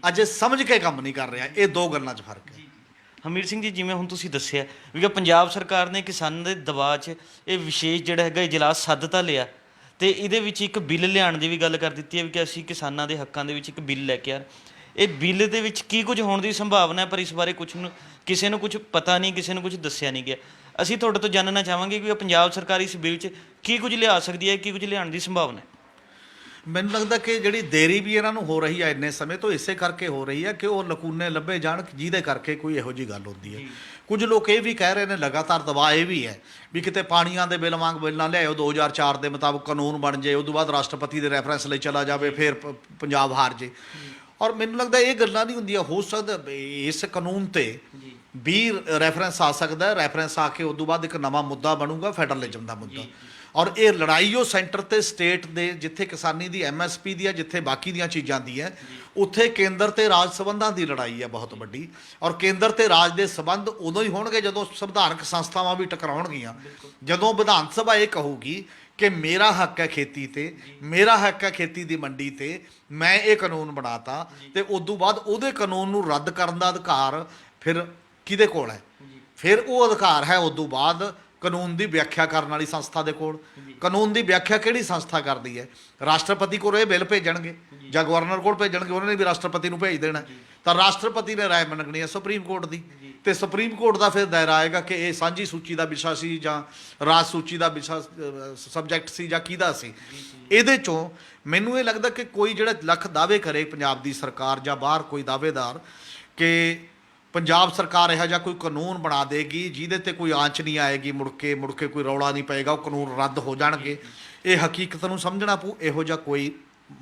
ਅਜੇ ਸਮਝ ਕੇ ਕੰਮ ਨਹੀਂ ਕਰ ਰਿਹਾ। ਇਹ ਦੋ ਗੱਲਾਂ 'ਚ ਫਰਕ ਹੈ। ਹਮੀਰ ਸਿੰਘ ਜੀ, ਜਿਵੇਂ ਹੁਣ ਤੁਸੀਂ ਦੱਸਿਆ ਵੀ ਪੰਜਾਬ ਸਰਕਾਰ ਨੇ ਕਿਸਾਨਾਂ ਦੇ ਦਬਾਅ 'ਚ ਇਹ ਵਿਸ਼ੇਸ਼ ਜਿਹੜਾ ਹੈਗਾ ਇਜਲਾਸ ਸੱਦ ਤਾਂ ਲਿਆ, ਤੇ ਇਹਦੇ ਵਿੱਚ ਇੱਕ ਬਿੱਲ ਲਿਆਉਣ ਦੀ ਵੀ ਗੱਲ ਕਰ ਦਿੱਤੀ ਹੈ ਵੀ ਕਿ ਅਸੀਂ ਕਿਸਾਨਾਂ ਦੇ ਹੱਕਾਂ ਦੇ ਵਿੱਚ ਇੱਕ ਬਿੱਲ ਲੈ ਕੇ ਆ। ਇਹ ਬਿੱਲ ਦੇ ਵਿੱਚ ਕੀ ਕੁਝ ਹੋਣ ਦੀ ਸੰਭਾਵਨਾ ਹੈ, ਪਰ ਇਸ ਬਾਰੇ ਕਿਸੇ ਨੂੰ ਕੁਝ ਪਤਾ ਨਹੀਂ, ਕਿਸੇ ਨੂੰ ਕੁਝ ਦੱਸਿਆ ਨਹੀਂ ਗਿਆ। ਅਸੀਂ ਤੁਹਾਡੇ ਤੋਂ ਜਾਣਨਾ ਚਾਹਾਂਗੇ ਕਿ ਪੰਜਾਬ ਸਰਕਾਰ ਇਸ ਬਿੱਲ 'ਚ ਕੀ ਕੁਝ ਲਿਆ ਸਕਦੀ ਹੈ, ਕੀ ਕੁਝ ਲਿਆਉਣ ਦੀ ਸੰਭਾਵਨਾ ਹੈ। ਮੈਨੂੰ ਲੱਗਦਾ ਕਿ ਜਿਹੜੀ ਦੇਰੀ ਵੀ ਇਹਨਾਂ ਨੂੰ ਹੋ ਰਹੀ ਹੈ ਇੰਨੇ ਸਮੇਂ ਤੋਂ, ਇਸੇ ਕਰਕੇ ਹੋ ਰਹੀ ਹੈ ਕਿ ਉਹ ਲਕੂਨੇ ਲੱਭੇ ਜਾਣ ਜਿਹਦੇ ਕਰਕੇ ਕੋਈ ਇਹੋ ਜਿਹੀ ਗੱਲ ਹੁੰਦੀ ਹੈ। ਕੁਝ ਲੋਕ ਇਹ ਵੀ ਕਹਿ ਰਹੇ ਨੇ, ਲਗਾਤਾਰ ਦਬਾਅ ਇਹ ਵੀ ਹੈ ਵੀ ਕਿਤੇ ਪਾਣੀਆਂ ਦੇ ਬਿੱਲ ਵਾਂਗ ਬਿੱਲ ਨਾ ਲਿਆਓ, 2004 ਦੇ ਮੁਤਾਬਕ ਕਾਨੂੰਨ ਬਣ ਜਾਏ, ਉਦੋਂ ਬਾਅਦ ਰਾਸ਼ਟਰਪਤੀ ਦੇ ਰੈਫਰੈਂਸ ਲਈ ਚਲਾ ਜਾਵੇ, ਫਿਰ ਪੰਜਾਬ ਹਾਰ ਜੇ। ਔਰ ਮੈਨੂੰ ਲੱਗਦਾ ਇਹ ਗੱਲਾਂ ਨਹੀਂ ਹੁੰਦੀਆਂ। ਹੋ ਸਕਦਾ ਇਸ ਕਾਨੂੰਨ ਤੇ ਵੀ ਰੈਫਰੈਂਸ ਆ ਸਕਦਾ, ਰੈਫਰੈਂਸ ਆ ਕੇ ਉਦੋਂ ਬਾਅਦ ਇੱਕ ਨਵਾਂ ਮੁੱਦਾ ਬਣੂਗਾ, ਫੈਡਰਲਿਜ਼ਮ ਦਾ ਮੁੱਦਾ। ਔਰ ਇਹ ਲੜਾਈ ਉਹ ਸੈਂਟਰ ਤੇ ਸਟੇਟ ਦੇ, ਜਿੱਥੇ ਕਿਸਾਨੀ ਦੀ MSP ਦੀ ਹੈ, ਜਿੱਥੇ ਬਾਕੀ ਦੀਆਂ ਚੀਜ਼ਾਂ ਦੀ ਹੈ, ਉੱਥੇ ਕੇਂਦਰ ਤੇ ਰਾਜ ਸੰਬੰਧਾਂ ਦੀ ਲੜਾਈ ਹੈ ਬਹੁਤ ਵੱਡੀ। ਔਰ ਕੇਂਦਰ ਤੇ ਰਾਜ ਦੇ ਸੰਬੰਧ ਉਦੋਂ ਹੀ ਹੋਣਗੇ ਜਦੋਂ ਸੰਵਿਧਾਨਕ ਸੰਸਥਾਵਾਂ ਵੀ ਟਕਰਾਉਣਗੀਆਂ, ਜਦੋਂ ਵਿਧਾਨ ਸਭਾ ਇਹ ਕਹੂਗੀ ਕਿ ਮੇਰਾ ਹੱਕ ਹੈ ਖੇਤੀ ਤੇ, ਮੇਰਾ ਹੱਕ ਹੈ ਖੇਤੀ ਦੀ ਮੰਡੀ ਤੇ, ਮੈਂ ਇਹ ਕਾਨੂੰਨ ਬਣਾਤਾ, ਤੇ ਉਦੋਂ ਬਾਅਦ ਉਹਦੇ ਕਾਨੂੰਨ ਨੂੰ ਰੱਦ ਕਰਨ ਦਾ ਅਧਿਕਾਰ ਫਿਰ ਕਿਹਦੇ ਕੋਲ ਹੈ? ਫਿਰ ਉਹ ਅਧਿਕਾਰ ਹੈ ਉਦੋਂ ਬਾਅਦ ਕਾਨੂੰਨ ਦੀ ਵਿਆਖਿਆ ਕਰਨ ਵਾਲੀ ਸੰਸਥਾ ਦੇ ਕੋਲ। ਕਾਨੂੰਨ ਦੀ ਵਿਆਖਿਆ ਕਿਹੜੀ ਸੰਸਥਾ ਕਰਦੀ ਹੈ? ਰਾਸ਼ਟਰਪਤੀ ਕੋਲ ਇਹ ਬਿੱਲ ਭੇਜਣਗੇ ਜਾਂ ਗਵਰਨਰ ਕੋਲ ਭੇਜਣਗੇ, ਉਹਨਾਂ ਨੇ ਵੀ ਰਾਸ਼ਟਰਪਤੀ ਨੂੰ ਭੇਜ ਦੇਣਾ। ਤਾਂ ਰਾਸ਼ਟਰਪਤੀ ਨੇ ਰਾਏ ਮੰਗਣੀ ਹੈ ਸੁਪਰੀਮ ਕੋਰਟ ਦੀ, ਤੇ ਸੁਪਰੀਮ ਕੋਰਟ ਦਾ ਫਿਰ ਦਾਇਰਾ ਆਏਗਾ ਕਿ ਇਹ ਸਾਂਝੀ ਸੂਚੀ ਦਾ ਵਿਸ਼ਾ ਸੀ ਜਾਂ ਰਾਜ ਸੂਚੀ ਦਾ ਵਿਸ਼ਾ ਸਬਜੈਕਟ ਸੀ ਜਾਂ ਕਿਹਦਾ ਸੀ। ਇਹਦੇ ਚੋਂ ਮੈਨੂੰ ਇਹ ਲੱਗਦਾ ਕਿ ਕੋਈ ਜਿਹੜਾ ਲੱਖ ਦਾਅਵੇ ਕਰੇ ਪੰਜਾਬ ਦੀ ਸਰਕਾਰ ਜਾਂ ਬਾਹਰ ਕੋਈ ਦਾਅਵੇਦਾਰ ਕਿ ਪੰਜਾਬ ਸਰਕਾਰ ਇਹੋ ਜਿਹਾ ਕੋਈ ਕਾਨੂੰਨ ਬਣਾ ਦੇਗੀ ਜਿਹਦੇ ਤੇ ਕੋਈ ਆਂਚ ਨਹੀਂ ਆਏਗੀ, ਮੁੜ ਕੇ ਕੋਈ ਰੌਲਾ ਨਹੀਂ ਪਏਗਾ, ਉਹ ਕਾਨੂੰਨ ਰੱਦ ਹੋ ਜਾਣਗੇ, ਇਹ ਹਕੀਕਤ ਨੂੰ ਸਮਝਣਾ ਪਊ। ਇਹੋ ਜਿਹਾ ਕੋਈ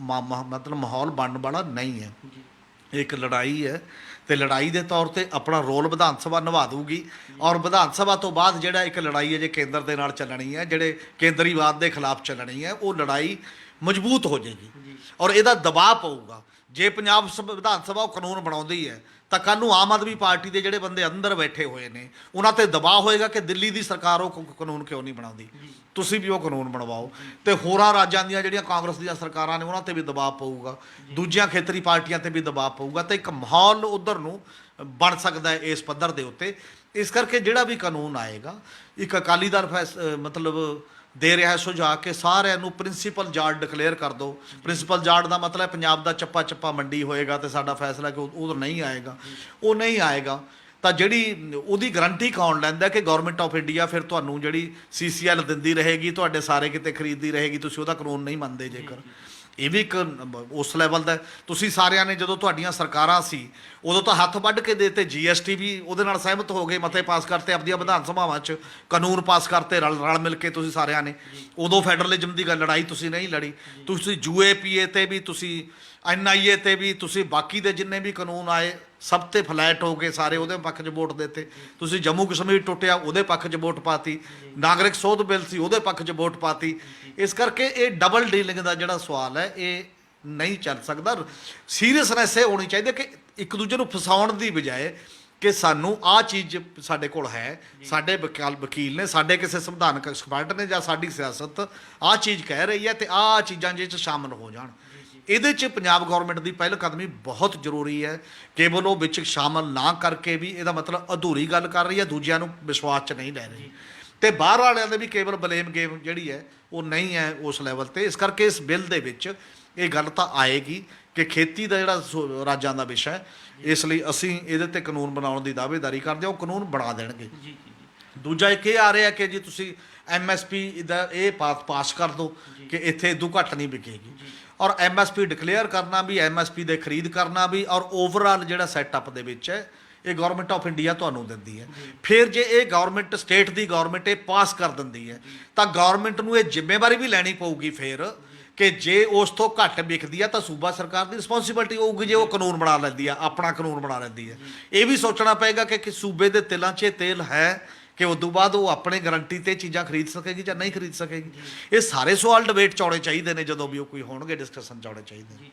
ਮਤਲਬ ਮਾਹੌਲ ਬਣਨ ਵਾਲਾ ਨਹੀਂ ਹੈ। ਇੱਕ ਲੜਾਈ ਹੈ ਤੇ ਲੜਾਈ ਦੇ ਤੌਰ ਤੇ ਆਪਣਾ ਰੋਲ ਵਿਧਾਨ ਸਭਾ ਨਿਭਾ ਦੂਗੀ, ਔਰ ਵਿਧਾਨ ਸਭਾ ਤੋਂ ਬਾਅਦ ਜਿਹੜਾ ਇੱਕ ਲੜਾਈ ਹੈ ਜੇ ਕੇਂਦਰ ਦੇ ਨਾਲ ਚੱਲਣੀ ਹੈ, ਜਿਹੜੇ ਕੇਂਦਰੀਵਾਦ ਦੇ ਖਿਲਾਫ ਚੱਲਣੀ ਹੈ, ਉਹ ਲੜਾਈ ਮਜ਼ਬੂਤ ਹੋ ਜਾਏਗੀ ਔਰ ਇਹਦਾ ਦਬਾਅ ਪਊਗਾ। ਜੇ ਪੰਜਾਬ ਵਿਧਾਨ ਸਭਾ ਉਹ ਕਾਨੂੰਨ ਬਣਾਉਂਦੀ ਹੈ ਤਾਂ ਕੱਲ੍ਹ ਨੂੰ ਆਮ ਆਦਮੀ ਪਾਰਟੀ ਦੇ ਜਿਹੜੇ ਬੰਦੇ ਅੰਦਰ ਬੈਠੇ ਹੋਏ ਨੇ ਉਹਨਾਂ ਤੇ ਦਬਾਅ ਹੋਏਗਾ ਕਿ ਦਿੱਲੀ ਦੀ ਸਰਕਾਰ ਉਹ ਕਾਨੂੰਨ ਕਿਉਂ ਨਹੀਂ ਬਣਾਉਂਦੀ, ਤੁਸੀਂ ਵੀ ਉਹ ਕਾਨੂੰਨ ਬਣਵਾਓ। ਤੇ ਹੋਰਾਂ ਰਾਜਾਂ ਦੀਆਂ ਜਿਹੜੀਆਂ ਕਾਂਗਰਸ ਦੀਆਂ ਸਰਕਾਰਾਂ ਨੇ ਉਹਨਾਂ ਤੇ ਵੀ ਦਬਾਅ ਪਊਗਾ, ਦੂਜੀਆਂ ਖੇਤਰੀ ਪਾਰਟੀਆਂ ਤੇ ਵੀ ਦਬਾਅ ਪਊਗਾ, ਤੇ ਇੱਕ ਮਾਹੌਲ ਉਧਰ ਨੂੰ ਬਣ ਸਕਦਾ ਹੈ ਇਸ ਪੱਧਰ ਦੇ ਉੱਤੇ। ਇਸ ਕਰਕੇ ਜਿਹੜਾ ਵੀ ਕਾਨੂੰਨ ਆਏਗਾ, ਇੱਕ ਅਕਾਲੀ ਦਲ ਮਤਲਬ ਦੇ ਰਿਹਾ ਸੁਝਾਅ ਕਿ ਸਾਰਿਆਂ ਨੂੰ ਪ੍ਰਿੰਸੀਪਲ ਜਾਰਡ ਡਿਕਲੇਅਰ ਕਰ ਦਿਓ। ਪ੍ਰਿੰਸੀਪਲ ਜਾਰਡ ਦਾ ਮਤਲਬ ਪੰਜਾਬ ਦਾ ਚੱਪਾ ਚੱਪਾ ਮੰਡੀ ਹੋਏਗਾ ਤੇ ਸਾਡਾ ਫੈਸਲਾ ਕਿ ਉਹ ਨਹੀਂ ਆਏਗਾ, ਉਹ ਨਹੀਂ ਆਏਗਾ। ਤਾਂ ਜਿਹੜੀ ਉਹਦੀ ਗਰੰਟੀ ਕੌਣ ਲੈਂਦਾ ਕਿ ਗਵਰਨਮੈਂਟ ਆਫ ਇੰਡੀਆ ਫਿਰ ਤੁਹਾਨੂੰ ਜਿਹੜੀ CCL ਦਿੰਦੀ ਰਹੇਗੀ, ਤੁਹਾਡੇ ਸਾਰੇ ਕਿਤੇ ਖਰੀਦਦੀ ਰਹੇਗੀ, ਤੁਸੀਂ ਉਹਦਾ ਕਾਨੂੰਨ ਨਹੀਂ ਮੰਨਦੇ ਜੇਕਰ। ਇਹ ਵੀ ਇੱਕ ਉਸ ਲੈਵਲ ਦਾ। ਤੁਸੀਂ ਸਾਰਿਆਂ ਨੇ ਜਦੋਂ ਤੁਹਾਡੀਆਂ ਸਰਕਾਰਾਂ ਸੀ ਉਦੋਂ ਤਾਂ ਹੱਥ ਵੱਢ ਕੇ ਦੇ ਤੇ GST ਵੀ ਉਹਦੇ ਨਾਲ ਸਹਿਮਤ ਹੋ ਗਏ, ਮਤੇ ਪਾਸ ਕਰਤੇ, ਆਪਦੀਆਂ ਵਿਧਾਨ ਸਭਾਵਾਂ 'ਚ ਕਾਨੂੰਨ ਪਾਸ ਕਰਤੇ ਰਲ ਮਿਲ ਕੇ ਤੁਸੀਂ ਸਾਰਿਆਂ ਨੇ। ਉਦੋਂ ਫੈਡਰਲਿਜ਼ਮ ਦੀ ਗੱਲ ਲੜਾਈ ਤੁਸੀਂ ਨਹੀਂ ਲੜੀ। ਤੁਸੀਂ UAPA ਤੇ ਵੀ, ਤੁਸੀਂ NIA ਤੇ ਵੀ, ਤੁਸੀਂ ਬਾਕੀ ਦੇ ਜਿੰਨੇ ਵੀ ਕਾਨੂੰਨ ਆਏ ਸਭ ਤੇ ਫਲੈਟ ਹੋ ਕੇ ਸਾਰੇ ਉਹਦੇ ਪੱਖ 'ਚ ਵੋਟ ਦਿੱਤੇ। ਤੁਸੀਂ ਜੰਮੂ ਕਸ਼ਮੀਰ ਟੁੱਟਿਆ ਉਹਦੇ ਪੱਖ 'ਚ ਵੋਟ ਪਾਤੀ, ਨਾਗਰਿਕ ਸੋਧ ਬਿੱਲ ਸੀ ਉਹਦੇ ਪੱਖ 'ਚ ਵੋਟ ਪਾਤੀ। ਇਸ ਕਰਕੇ ਇਹ ਡਬਲ ਡੀਲਿੰਗ ਦਾ ਜਿਹੜਾ ਸਵਾਲ ਹੈ ਇਹ ਨਹੀਂ ਚੱਲ ਸਕਦਾ। ਸੀਰੀਅਸਨੈਸ ਇਹ ਹੋਣੀ ਚਾਹੀਦੀ ਕਿ ਇੱਕ ਦੂਜੇ ਨੂੰ ਫਸਾਉਣ ਦੀ ਬਜਾਏ ਕਿ ਸਾਨੂੰ ਆਹ ਚੀਜ਼ ਸਾਡੇ ਕੋਲ ਹੈ, ਸਾਡੇ ਵਕੀਲ ਨੇ, ਸਾਡੇ ਕਿਸੇ ਸੰਵਿਧਾਨਕ ਐਕਸਪਰਟ ਨੇ ਜਾਂ ਸਾਡੀ ਸਿਆਸਤ ਆਹ ਚੀਜ਼ ਕਹਿ ਰਹੀ ਹੈ ਤੇ ਆਹ ਚੀਜ਼ਾਂ ਜਿਹਦੇ 'ਚ ਸ਼ਾਮਲ ਹੋ ਜਾਣ। ਇਹਦੇ 'ਚ ਪੰਜਾਬ ਗੌਰਮੈਂਟ ਦੀ ਪਹਿਲ ਕਦਮੀ ਬਹੁਤ ਜ਼ਰੂਰੀ ਹੈ। ਕੇਵਲ ਉਹ ਵਿੱਚ ਸ਼ਾਮਲ ਨਾ ਕਰਕੇ ਵੀ ਇਹਦਾ ਮਤਲਬ ਅਧੂਰੀ ਗੱਲ ਕਰ ਰਹੀ ਹੈ, ਦੂਜਿਆਂ ਨੂੰ ਵਿਸ਼ਵਾਸ 'ਚ ਨਹੀਂ ਲੈ ਰਹੀ। ਤੇ ਬਾਹਰ ਵਾਲਿਆਂ ਦੇ ਵੀ ਕੇਵਲ ਬਲੇਮ ਗੇਮ ਜਿਹੜੀ ਹੈ ਉਹ ਨਹੀਂ ਹੈ ਉਸ ਲੈਵਲ ਤੇ। ਇਸ ਕਰਕੇ ਇਸ ਬਿੱਲ ਦੇ ਵਿੱਚ ਇਹ ਗੱਲ ਤਾਂ ਆਏਗੀ ਕਿ ਖੇਤੀ ਦਾ ਜਿਹੜਾ ਰਾਜਾਂ ਦਾ ਵਿਸ਼ਾ ਹੈ, ਇਸ ਲਈ ਅਸੀਂ ਇਹਦੇ ਤੇ ਕਾਨੂੰਨ ਬਣਾਉਣ ਦੀ ਦਾਅਵੇਦਾਰੀ ਕਰਦੇ ਹਾਂ, ਉਹ ਕਾਨੂੰਨ ਬਣਾ ਦੇਣਗੇ। ਦੂਜਾ ਇੱਕ ਇਹ ਆ ਰਿਹਾ ਕਿ ਜੀ ਤੁਸੀਂ MSP ਦਾ ਇਹ ਪਾਸ ਕਰ ਦਿਓ ਕਿ ਇੱਥੇ ਇਦੋਂ ਘੱਟ ਨਹੀਂ ਵਿਕੇਗੀ, ਔਰ MSP ਡਿਕਲੇਅਰ ਕਰਨਾ ਵੀ, MSP ਦੇ ਖਰੀਦ ਕਰਨਾ ਵੀ, ਔਰ ਓਵਰਆਲ ਜਿਹੜਾ ਸੈਟਅਪ ਦੇ ਵਿੱਚ ਹੈ ਇਹ ਗਵਰਨਮੈਂਟ ਆਫ ਇੰਡੀਆ ਤੁਹਾਨੂੰ ਦਿੰਦੀ ਹੈ। ਫਿਰ ਜੇ ਇਹ ਗਵਰਨਮੈਂਟ, ਸਟੇਟ ਦੀ ਗਵਰਨਮੈਂਟ ਇਹ ਪਾਸ ਕਰ ਦਿੰਦੀ ਹੈ ਤਾਂ ਗਵਰਨਮੈਂਟ ਨੂੰ ਇਹ ਜ਼ਿੰਮੇਵਾਰੀ ਵੀ ਲੈਣੀ ਪਊਗੀ ਫਿਰ ਕਿ ਜੇ ਉਸ ਤੋਂ ਘੱਟ ਵਿਕਦੀ ਆ ਤਾਂ ਸੂਬਾ ਸਰਕਾਰ ਦੀ ਰਿਸਪੌਂਸਿਬਿਲਟੀ ਹੋਊਗੀ ਜੇ ਉਹ ਕਾਨੂੰਨ ਬਣਾ ਲੈਂਦੀ ਆ, ਆਪਣਾ ਕਾਨੂੰਨ ਬਣਾ ਲੈਂਦੀ ਹੈ। ਇਹ ਵੀ ਸੋਚਣਾ ਪਏਗਾ ਕਿ ਸੂਬੇ ਦੇ ਤਿਲਾਂ 'ਚ ਤੇਲ ਹੈ ਕਿ ਉਦੋਂ ਬਾਅਦ ਉਹ ਆਪਣੇ ਗਰੰਟੀ ਤੇ ਚੀਜ਼ਾਂ ਖਰੀਦ ਸਕੇਗੀ ਜਾਂ ਨਹੀਂ ਖਰੀਦ ਸਕੇਗੀ। ਇਹ ਸਾਰੇ ਸਵਾਲ ਡਿਬੇਟ 'ਚ ਆਉਣੇ ਚਾਹੀਦੇ ਨੇ, ਜਦੋਂ ਵੀ ਉਹ ਕੋਈ ਹੋਣਗੇ ਡਿਸਕਸ਼ਨ 'ਚ ਆਉਣੇ ਚਾਹੀਦੇ ਨੇ।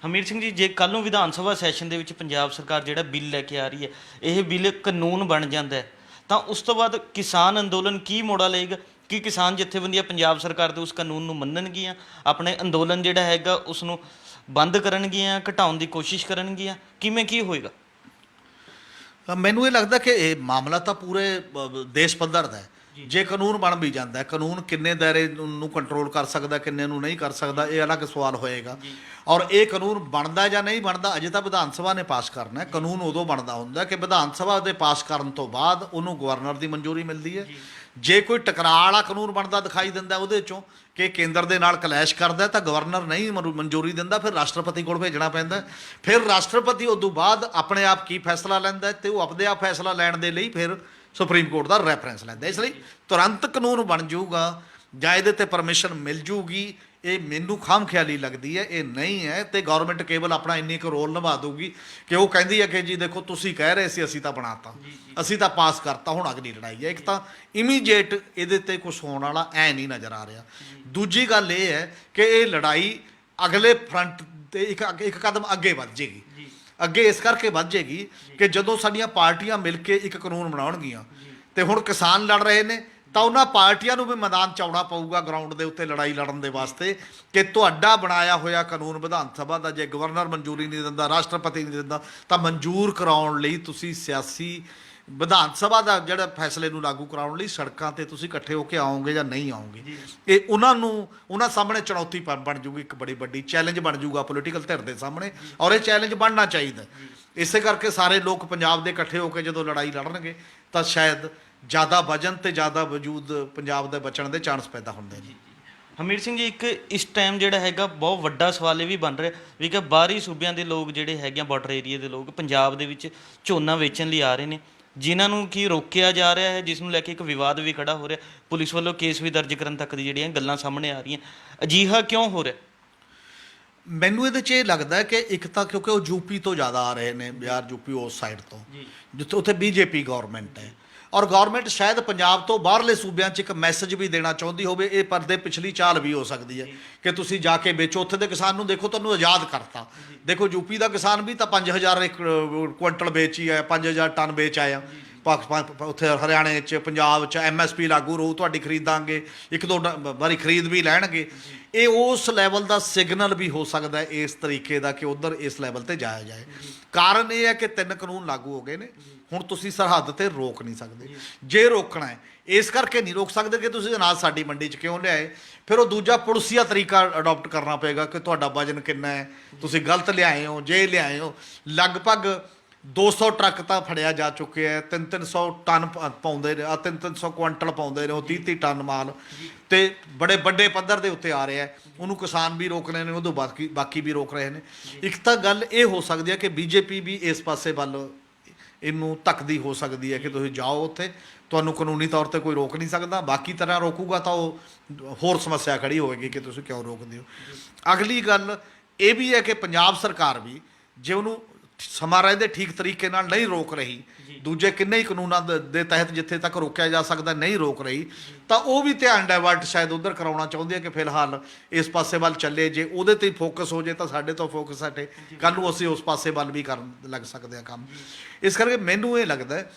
ਹਮੀਰ ਸਿੰਘ ਜੀ, ਜੇ ਕੱਲ੍ਹ ਨੂੰ ਵਿਧਾਨ ਸਭਾ ਸੈਸ਼ਨ ਦੇ ਵਿੱਚ ਪੰਜਾਬ ਸਰਕਾਰ ਜਿਹੜਾ ਬਿੱਲ ਲੈ ਕੇ ਆ ਰਹੀ ਹੈ, ਇਹ ਬਿੱਲ ਕਾਨੂੰਨ ਬਣ ਜਾਂਦਾ ਹੈ ਤਾਂ ਉਸ ਤੋਂ ਬਾਅਦ ਕਿਸਾਨ ਅੰਦੋਲਨ ਕੀ ਮੋੜਾ ਲਏਗਾ? ਕਿ ਕਿਸਾਨ ਜਥੇਬੰਦੀਆਂ ਪੰਜਾਬ ਸਰਕਾਰ ਦੇ ਉਸ ਕਾਨੂੰਨ ਨੂੰ ਮੰਨਣਗੀਆਂ, ਆਪਣੇ ਅੰਦੋਲਨ ਜਿਹੜਾ ਹੈਗਾ ਉਸ ਨੂੰ ਬੰਦ ਕਰਨਗੀਆਂ, ਘਟਾਉਣ ਦੀ ਕੋਸ਼ਿਸ਼ ਕਰਨਗੀਆਂ, ਕਿਵੇਂ ਕੀ ਹੋਏਗਾ? ਮੈਨੂੰ ਇਹ ਲੱਗਦਾ ਕਿ ਇਹ ਮਾਮਲਾ ਤਾਂ ਪੂਰੇ ਦੇਸ਼ ਪੱਧਰ ਦਾ ਹੈ। ਜੇ ਕਾਨੂੰਨ ਬਣ ਵੀ ਜਾਂਦਾ, ਕਾਨੂੰਨ ਕਿੰਨੇ ਦਾਇਰੇ ਨੂੰ ਕੰਟਰੋਲ ਕਰ ਸਕਦਾ, ਕਿੰਨੇ ਨੂੰ ਨਹੀਂ ਕਰ ਸਕਦਾ, ਇਹ ਅਲੱਗ ਸਵਾਲ ਹੋਏਗਾ। ਔਰ ਇਹ ਕਾਨੂੰਨ ਬਣਦਾ ਜਾਂ ਨਹੀਂ ਬਣਦਾ ਅਜੇ ਤਾਂ ਵਿਧਾਨ ਸਭਾ ਨੇ ਪਾਸ ਕਰਨਾ। ਕਾਨੂੰਨ ਉਦੋਂ ਬਣਦਾ ਹੁੰਦਾ ਕਿ ਵਿਧਾਨ ਸਭਾ ਦੇ ਪਾਸ ਕਰਨ ਤੋਂ ਬਾਅਦ ਉਹਨੂੰ ਗਵਰਨਰ ਦੀ ਮਨਜ਼ੂਰੀ ਮਿਲਦੀ ਹੈ। ਜੇ ਕੋਈ ਟਕਰਾਅ ਵਾਲਾ ਕਾਨੂੰਨ ਬਣਦਾ ਦਿਖਾਈ ਦਿੰਦਾ ਉਹਦੇ 'ਚੋਂ ਕਿ ਕੇਂਦਰ ਦੇ ਨਾਲ ਕਲੈਸ਼ ਕਰਦਾ ਤਾਂ ਗਵਰਨਰ ਨਹੀਂ ਮਨਜ਼ੂਰੀ ਦਿੰਦਾ, ਫਿਰ ਰਾਸ਼ਟਰਪਤੀ ਕੋਲ ਭੇਜਣਾ ਪੈਂਦਾ। ਫਿਰ ਰਾਸ਼ਟਰਪਤੀ ਉਦੋਂ ਬਾਅਦ ਆਪਣੇ ਆਪ ਕੀ ਫੈਸਲਾ ਲੈਂਦਾ ਤੇ ਉਹ ਆਪਣੇ ਆਪ ਫੈਸਲਾ ਲੈਣ ਦੇ ਲਈ ਫਿਰ ਸੁਪਰੀਮ ਕੋਰਟ ਦਾ ਰੈਫਰੈਂਸ ਲੈਂਦਾ। ਇਸ ਲਈ ਤੁਰੰਤ ਕਾਨੂੰਨ ਬਣ ਜਾਊਗਾ ਜਾਂ ਇਹਦੇ 'ਤੇ ਪਰਮਿਸ਼ਨ ਮਿਲ ਜੂਗੀ, ਇਹ ਮੈਨੂੰ ਖਾਮ ਖਿਆਲੀ ਲੱਗਦੀ ਹੈ, ਇਹ ਨਹੀਂ ਹੈ। ਤੇ ਗਵਰਨਮੈਂਟ ਕੇਵਲ ਆਪਣਾ ਇੰਨੀ ਕੁ ਰੋਲ ਨਿਭਾ ਦਊਗੀ ਕਿ ਉਹ ਕਹਿੰਦੀ ਹੈ ਕਿ ਜੀ ਦੇਖੋ ਤੁਸੀਂ ਕਹਿ ਰਹੇ ਸੀ, ਅਸੀਂ ਤਾਂ ਬਣਾਤਾ, ਅਸੀਂ ਤਾਂ ਪਾਸ ਕਰਤਾ, ਹੁਣ ਅਗਲੀ ਲੜਾਈ ਹੈ। ਇੱਕ ਤਾਂ ਇਮੀਡੀਏਟ ਇਹਦੇ 'ਤੇ ਕੁਛ ਹੋਣ ਵਾਲਾ ਐ ਨਹੀਂ ਨਜ਼ਰ ਆ ਰਿਹਾ। ਦੂਜੀ ਗੱਲ ਇਹ ਹੈ ਕਿ ਇਹ ਲੜਾਈ ਅਗਲੇ ਫਰੰਟ 'ਤੇ ਇੱਕ ਕਦਮ ਅੱਗੇ ਵੱਧ ਜਾਏਗੀ। ਅੱਗੇ ਇਸ ਕਰਕੇ ਵੱਧ ਜਾਏਗੀ ਕਿ ਜਦੋਂ ਸਾਡੀਆਂ ਪਾਰਟੀਆਂ ਮਿਲ ਕੇ ਇੱਕ ਕਾਨੂੰਨ ਬਣਾਉਣਗੀਆਂ ਤੇ ਹੁਣ ਕਿਸਾਨ ਲੜ ਰਹੇ ਨੇ ਤਾਂ ਉਹਨਾਂ ਪਾਰਟੀਆਂ ਨੂੰ ਵੀ ਮੈਦਾਨ 'ਚ ਆਉਣਾ ਪਊਗਾ ਗਰਾਊਂਡ ਦੇ ਉੱਤੇ ਲੜਾਈ ਲੜਨ ਦੇ ਵਾਸਤੇ ਕਿ ਤੁਹਾਡਾ ਬਣਾਇਆ ਹੋਇਆ ਕਾਨੂੰਨ ਵਿਧਾਨ ਸਭਾ ਦਾ ਜੇ ਗਵਰਨਰ ਮਨਜ਼ੂਰੀ ਨਹੀਂ ਦਿੰਦਾ, ਰਾਸ਼ਟਰਪਤੀ ਨਹੀਂ ਦਿੰਦਾ, ਤਾਂ ਮਨਜ਼ੂਰ ਕਰਾਉਣ ਲਈ ਤੁਸੀਂ ਸਿਆਸੀ ਵਿਧਾਨ ਸਭਾ ਦਾ ਜਿਹੜਾ ਫੈਸਲੇ ਨੂੰ ਲਾਗੂ ਕਰਾਉਣ ਲਈ ਸੜਕਾਂ ਤੇ ਤੁਸੀਂ ਇਕੱਠੇ ਹੋ ਕੇ ਆਓਗੇ ਜਾਂ ਨਹੀਂ ਆਓਗੇ, ਇਹ ਉਹਨਾਂ ਸਾਹਮਣੇ ਚੁਣੌਤੀ ਬਣ ਜੂਗੀ, ਇੱਕ ਬੜੀ ਵੱਡੀ ਚੈਲੰਜ ਬਣ ਜੂਗਾ ਪੋਲੀਟੀਕਲ ਧਿਰ ਦੇ ਸਾਹਮਣੇ, ਔਰ ਇਹ ਚੈਲੰਜ ਬਣਨਾ ਚਾਹੀਦਾ। ਇਸੇ ਕਰਕੇ ਸਾਰੇ ਲੋਕ ਪੰਜਾਬ ਦੇ ਇਕੱਠੇ ਹੋ ਕੇ ਜਦੋਂ ਲੜਾਈ ਲੜਨਗੇ ਤਾਂ ਸ਼ਾਇਦ ਜ਼ਿਆਦਾ ਵਜਨ ਤੇ ਜ਼ਿਆਦਾ ਵਜੂਦ ਪੰਜਾਬ ਦੇ ਬਚਣ ਦੇ ਚਾਂਸ ਪੈਦਾ ਹੁੰਦੇ ਨੇ। ਹਮੀਰ ਸਿੰਘ ਜੀ, ਇੱਕ ਇਸ ਟਾਈਮ ਜਿਹੜਾ ਹੈਗਾ ਬਹੁਤ ਵੱਡਾ ਸਵਾਲ ਇਹ ਵੀ ਬਣ ਰਿਹਾ ਵੀ ਕਿ ਬਾਹਰੀ ਸੂਬਿਆਂ ਦੇ ਲੋਕ ਜਿਹੜੇ ਹੈਗੇ ਆ, ਬਾਰਡਰ ਏਰੀਆ ਦੇ ਲੋਕ ਪੰਜਾਬ ਦੇ ਵਿੱਚ ਝੋਨਾ ਵੇਚਣ ਲਈ ਆ ਰਹੇ ਨੇ, ਜਿਨ੍ਹਾਂ ਨੂੰ ਕੀ ਰੋਕਿਆ ਜਾ ਰਿਹਾ ਹੈ, ਜਿਸ ਨੂੰ ਲੈ ਕੇ ਇੱਕ ਵਿਵਾਦ ਵੀ ਖੜਾ ਹੋ ਰਿਹਾ, ਪੁਲਿਸ ਵੱਲੋਂ ਕੇਸ ਵੀ ਦਰਜ ਕਰਨ ਤੱਕ ਦੀ ਜਿਹੜੀਆਂ ਗੱਲਾਂ ਸਾਹਮਣੇ ਆ ਰਹੀਆਂ। ਅਜਿਹਾ ਕਿਉਂ ਹੋ ਰਿਹਾ? ਮੈਨੂੰ ਇਹਦੇ 'ਚ ਇਹ ਲੱਗਦਾ ਹੈ ਕਿ ਇੱਕ ਤਾਂ ਕਿਉਂਕਿ ਉਹ ਯੂਪੀ ਤੋਂ ਜ਼ਿਆਦਾ ਆ ਰਹੇ ਨੇ, ਬਿਹਾਰ ਯੂਪੀ ਉਸ ਸਾਈਡ ਤੋਂ, ਜਿੱਥੇ ਉੱਥੇ ਬੀਜੇਪੀ ਗੌਰਮੈਂਟ ਹੈ, ਔਰ ਗੌਰਮੈਂਟ ਸ਼ਾਇਦ ਪੰਜਾਬ ਤੋਂ ਬਾਹਰਲੇ ਸੂਬਿਆਂ 'ਚ ਇੱਕ ਮੈਸੇਜ ਵੀ ਦੇਣਾ ਚਾਹੁੰਦੀ ਹੋਵੇ। ਇਹ ਪਰਦੇ ਪਿਛਲੀ ਚਾਲ ਵੀ ਹੋ ਸਕਦੀ ਹੈ ਕਿ ਤੁਸੀਂ ਜਾ ਕੇ ਵੇਚੋ, ਉੱਥੇ ਦੇ ਕਿਸਾਨ ਨੂੰ ਦੇਖੋ, ਤੁਹਾਨੂੰ ਆਜ਼ਾਦ ਕਰਤਾ। ਦੇਖੋ ਯੂਪੀ ਦਾ ਕਿਸਾਨ ਵੀ ਤਾਂ 5000 ਕੁਇੰਟਲ ਵੇਚ ਹੀ ਆਇਆ, 5000 ਟਨ ਵੇਚ ਆਇਆ। ਉੱਥੇ ਹਰਿਆਣੇ 'ਚ ਪੰਜਾਬ 'ਚ MSP ਲਾਗੂ ਰਹੂ, ਤੁਹਾਡੀ ਖਰੀਦਾਂਗੇ, ਇੱਕ ਦੋ ਵਾਰੀ ਖਰੀਦ ਵੀ ਲੈਣਗੇ। ਇਹ ਉਸ ਲੈਵਲ ਦਾ ਸਿਗਨਲ ਵੀ ਹੋ ਸਕਦਾ ਹੈ ਇਸ ਤਰੀਕੇ ਦਾ ਕਿ ਉੱਧਰ ਇਸ ਲੈਵਲ ਤੇ ਜਾਇਆ ਜਾਏ। ਕਾਰਨ ਇਹ ਹੈ ਕਿ 3 ਕਾਨੂੰਨ ਲਾਗੂ ਹੋ ਗਏ ਨੇ, ਹੁਣ ਤੁਸੀਂ ਸਰਹੱਦ ਤੇ ਰੋਕ ਨਹੀਂ ਸਕਦੇ। ਜੇ ਰੋਕਣਾ ਹੈ, ਇਸ ਕਰਕੇ ਨਹੀਂ ਰੋਕ ਸਕਦੇ ਕਿ ਤੁਸੀਂ ਅਨਾਜ ਸਾਡੀ ਮੰਡੀ 'ਚ ਕਿਉਂ ਲਿਆਏ, ਫਿਰ ਉਹ ਦੂਜਾ ਪੁਲਿਸੀਆ ਤਰੀਕਾ ਅਡਾਪਟ ਕਰਨਾ ਪਏਗਾ ਕਿ ਤੁਹਾਡਾ ਵਜਨ ਕਿੰਨਾ ਹੈ, ਤੁਸੀਂ ਗਲਤ ਲਿਆਏ ਹੋ, ਜੇ ਲਿਆਏ ਹੋ। ਲਗਭਗ 200 ਟਰੱਕ ਤਾਂ ਫੜਿਆ ਜਾ ਚੁੱਕਿਆ ਹੈ, 300 ਟਨ ਪਾਉਂਦੇ ਨੇ, 300 ਕੁਇੰਟਲ ਪਾਉਂਦੇ ਨੇ ਉਹ 30 ਟਨ ਮਾਲ, ਤੇ ਬੜੇ ਵੱਡੇ ਪੱਧਰ ਦੇ ਉੱਤੇ ਆ ਰਿਹਾ। ਉਹਨੂੰ ਕਿਸਾਨ ਵੀ ਰੋਕ ਰਹੇ ਨੇ, ਉਦੋਂ ਬਾਕੀ ਵੀ ਰੋਕ ਰਹੇ ਨੇ। ਇੱਕ ਤਾਂ ਗੱਲ ਇਹ ਹੋ ਸਕਦੀ ਹੈ ਕਿ ਬੀਜੇਪੀ ਵੀ ਇਸ ਪਾਸੇ ਵੱਲ ਇਹਨੂੰ ਧੱਕਦੀ ਹੋ ਸਕਦੀ ਹੈ ਕਿ ਤੁਸੀਂ ਜਾਓ ਉੱਥੇ, ਤੁਹਾਨੂੰ ਕਾਨੂੰਨੀ ਤੌਰ ਤੇ ਕੋਈ ਰੋਕ ਨਹੀਂ ਸਕਦਾ। ਬਾਕੀ ਤਰ੍ਹਾਂ ਰੋਕੂਗਾ ਤਾਂ ਉਹ ਹੋਰ ਸਮੱਸਿਆ ਖੜੀ ਹੋਵੇਗੀ ਕਿ ਤੁਸੀਂ ਕਿਉਂ ਰੋਕਦੇ ਹੋ। ਅਗਲੀ ਗੱਲ ਇਹ ਵੀ ਹੈ ਕਿ ਪੰਜਾਬ ਸਰਕਾਰ ਵੀ ਜੇ ਉਹਨੂੰ ਸਮਾਂ ਰਹਿੰਦੇ ਠੀਕ ਤਰੀਕੇ ਨਾਲ ਨਹੀਂ ਰੋਕ ਰਹੀ, ਦੂਜੇ ਕਿੰਨੇ ਹੀ ਕਾਨੂੰਨਾਂ ਦੇ ਤਹਿਤ ਜਿੱਥੇ ਤੱਕ ਰੋਕਿਆ ਜਾ ਸਕਦਾ ਨਹੀਂ ਰੋਕ ਰਹੀ, ਤਾਂ ਉਹ ਵੀ ਧਿਆਨ ਡਾਇਵਰਟ ਸ਼ਾਇਦ ਉੱਧਰ ਕਰਾਉਣਾ ਚਾਹੁੰਦੀ ਹੈ ਕਿ ਫਿਲਹਾਲ ਇਸ ਪਾਸੇ ਵੱਲ ਚੱਲੇ। ਜੇ ਉਹਦੇ ਤੇ ਫੋਕਸ ਹੋ ਜੇ ਤਾਂ ਸਾਡੇ ਤੋਂ ਫੋਕਸ ਹਟੇ, ਕੱਲ੍ਹ ਨੂੰ ਅਸੀਂ ਉਸ ਪਾਸੇ ਵੱਲ ਵੀ ਕਰਨ ਲੱਗ ਸਕਦੇ ਹਾਂ ਕੰਮ। ਇਸ ਕਰਕੇ ਮੈਨੂੰ ਇਹ ਲੱਗਦਾ ਹੈ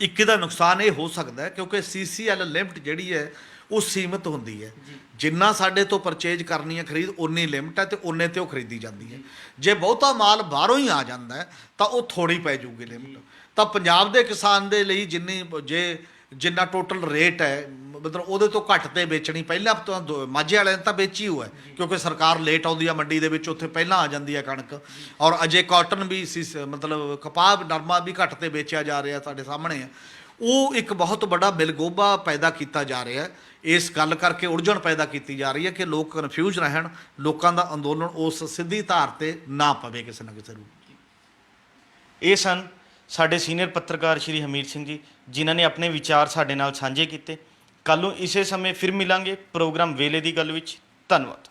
ਇੱਕ ਇਹਦਾ ਨੁਕਸਾਨ ਇਹ ਹੋ ਸਕਦਾ ਹੈ ਕਿਉਂਕਿ CCL ਲਿਮਟ ਜਿਹੜੀ ਹੈ ਉਹ ਸੀਮਤ ਹੁੰਦੀ ਹੈ। ਜਿੰਨਾ ਸਾਡੇ ਤੋਂ ਪਰਚੇਜ ਕਰਨੀ ਹੈ ਖਰੀਦ, ਉਨੀ ਲਿਮਟ ਹੈ ਤੇ ਉਨੇ ਤੇ ਉਹ ਖਰੀਦੀ ਜਾਂਦੀ ਹੈ। ਜੇ ਬਹੁਤਾ ਮਾਲ ਬਾਹਰੋਂ ਹੀ ਆ ਜਾਂਦਾ ਹੈ ਤਾਂ ਉਹ ਥੋੜੀ ਪੈ ਜਾਊਗੀ ਲਿਮਟ। ਤਾਂ ਪੰਜਾਬ ਦੇ ਕਿਸਾਨ ਦੇ ਲਈ ਜਿੰਨਾ ਟੋਟਲ ਰੇਟ ਹੈ, ਮਤਲਬ ਉਹਦੇ ਤੋਂ ਘੱਟ ਤੇ ਵੇਚਣੀ। ਪਹਿਲਾਂ ਤਾਂ ਮਾਝੇ ਵਾਲਿਆਂ ਨੇ ਤਾਂ ਵੇਚੀ ਹੋਇਆ ਕਿਉਂਕਿ ਸਰਕਾਰ ਲੇਟ ਆਉਂਦੀ ਆ ਮੰਡੀ ਦੇ ਵਿੱਚ, ਉੱਥੇ ਪਹਿਲਾਂ ਆ ਜਾਂਦੀ ਹੈ ਕਣਕ। ਔਰ ਅਜੇ ਕਾਟਨ ਵੀ ਮਤਲਬ ਕਪਾਹ ਨਰਮਾ ਵੀ ਘੱਟ ਤੇ ਵੇਚਿਆ ਜਾ ਰਿਹਾ, ਸਾਡੇ ਸਾਹਮਣੇ ਆ। ਉਹ ਇੱਕ ਬਹੁਤ ਵੱਡਾ ਬਿਲਗੋਬਾ ਪੈਦਾ ਕੀਤਾ ਜਾ ਰਿਹਾ। ਇਸ ਗੱਲ ਕਰਕੇ ਉਲਝਣ ਪੈਦਾ ਕੀਤੀ ਜਾ ਰਹੀ ਹੈ ਕਿ ਲੋਕ ਕਨਫਿਊਜ਼ ਰਹਿਣ, ਲੋਕਾਂ ਦਾ ਅੰਦੋਲਨ ਉਸ ਸਿੱਧੀ ਧਾਰ ਤੇ ਨਾ ਪਵੇ ਕਿਸੇ ਨਾ ਕਿਸੇ ਰੂਪ। ਇਹ ਸਨ ਸਾਡੇ ਸੀਨੀਅਰ ਪੱਤਰਕਾਰ ਸ਼੍ਰੀ ਹਮੀਰ ਸਿੰਘ ਜੀ, ਜਿਨ੍ਹਾਂ ਨੇ ਆਪਣੇ ਵਿਚਾਰ ਸਾਡੇ ਨਾਲ ਸਾਂਝੇ ਕੀਤੇ। ਕੱਲ੍ਹ ਨੂੰ ਇਸੇ ਸਮੇਂ ਫਿਰ ਮਿਲਾਂਗੇ ਪ੍ਰੋਗਰਾਮ ਵੇਲੇ ਦੀ ਗੱਲ ਵਿੱਚ। ਧੰਨਵਾਦ।